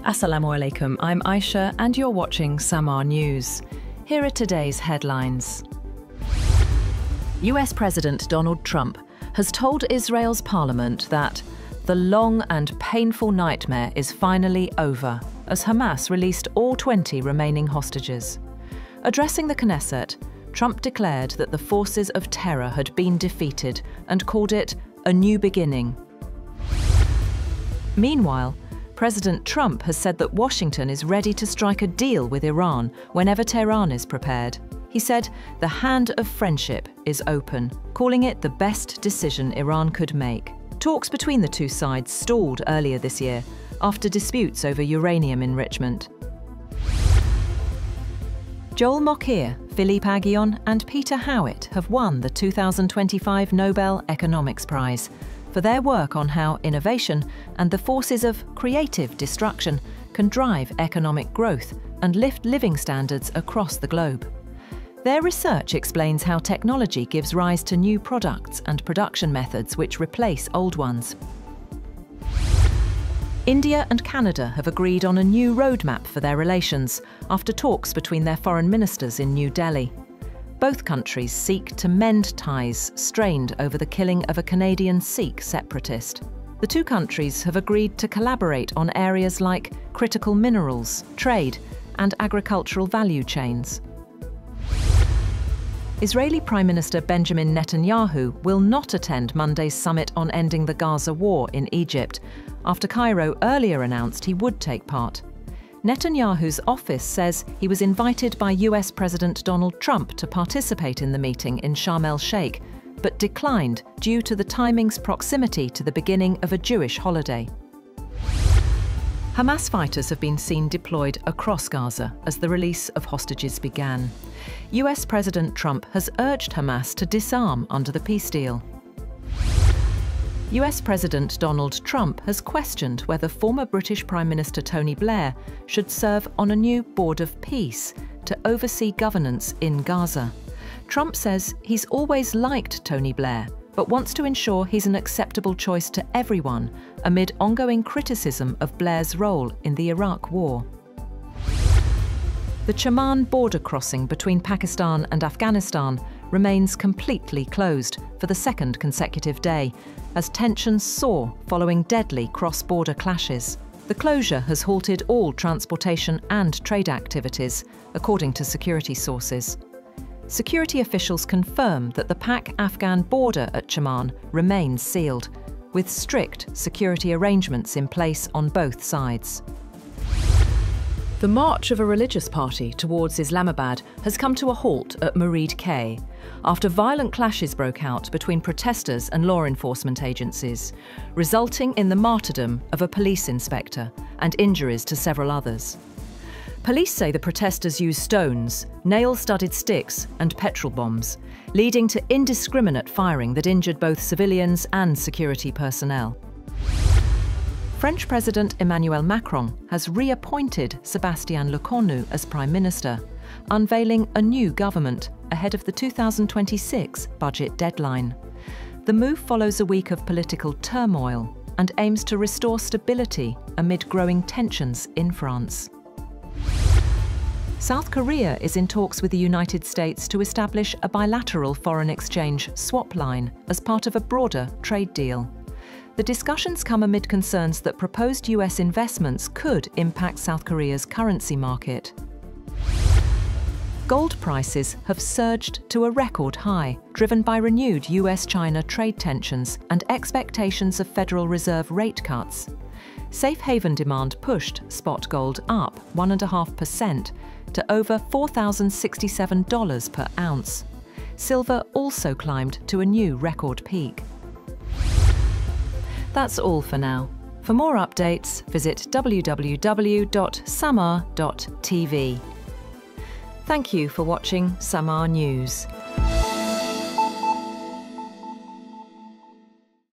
Assalamu alaikum, I'm Aisha and you're watching Samaa News. Here are today's headlines. US President Donald Trump has told Israel's parliament that the long and painful nightmare is finally over, as Hamas released all 20 remaining hostages. Addressing the Knesset, Trump declared that the forces of terror had been defeated and called it a new beginning. Meanwhile, President Trump has said that Washington is ready to strike a deal with Iran whenever Tehran is prepared. He said the hand of friendship is open, calling it the best decision Iran could make. Talks between the two sides stalled earlier this year after disputes over uranium enrichment. Joel Mokyr, Philippe Aghion and Peter Howitt have won the 2025 Nobel Economics Prize for their work on how innovation and the forces of creative destruction can drive economic growth and lift living standards across the globe. Their research explains how technology gives rise to new products and production methods which replace old ones. India and Canada have agreed on a new roadmap for their relations after talks between their foreign ministers in New Delhi. Both countries seek to mend ties strained over the killing of a Canadian Sikh separatist. The two countries have agreed to collaborate on areas like critical minerals, trade, and agricultural value chains. Israeli Prime Minister Benjamin Netanyahu will not attend Monday's summit on ending the Gaza war in Egypt, after Cairo earlier announced he would take part. Netanyahu's office says he was invited by US President Donald Trump to participate in the meeting in Sharm el-Sheikh, but declined due to the timing's proximity to the beginning of a Jewish holiday. Hamas fighters have been seen deployed across Gaza as the release of hostages began. US President Trump has urged Hamas to disarm under the peace deal. US President Donald Trump has questioned whether former British Prime Minister Tony Blair should serve on a new Board of Peace to oversee governance in Gaza. Trump says he's always liked Tony Blair, but wants to ensure he's an acceptable choice to everyone amid ongoing criticism of Blair's role in the Iraq War. The Chaman border crossing between Pakistan and Afghanistan remains completely closed for the second consecutive day, as tensions soar following deadly cross-border clashes. The closure has halted all transportation and trade activities, according to security sources. Security officials confirm that the Pak-Afghan border at Chaman remains sealed, with strict security arrangements in place on both sides. The march of a religious party towards Islamabad has come to a halt at Muridke after violent clashes broke out between protesters and law enforcement agencies, resulting in the martyrdom of a police inspector and injuries to several others. Police say the protesters used stones, nail-studded sticks and petrol bombs, leading to indiscriminate firing that injured both civilians and security personnel. French President Emmanuel Macron has reappointed Sébastien Lecornu as Prime Minister, unveiling a new government ahead of the 2026 budget deadline. The move follows a week of political turmoil and aims to restore stability amid growing tensions in France. South Korea is in talks with the United States to establish a bilateral foreign exchange swap line as part of a broader trade deal. The discussions come amid concerns that proposed US investments could impact South Korea's currency market. Gold prices have surged to a record high, driven by renewed US-China trade tensions and expectations of Federal Reserve rate cuts. Safe haven demand pushed spot gold up 1.5% to over $4,067 per ounce. Silver also climbed to a new record peak. That's all for now. For more updates, visit www.samaa.tv. Thank you for watching Samaa News.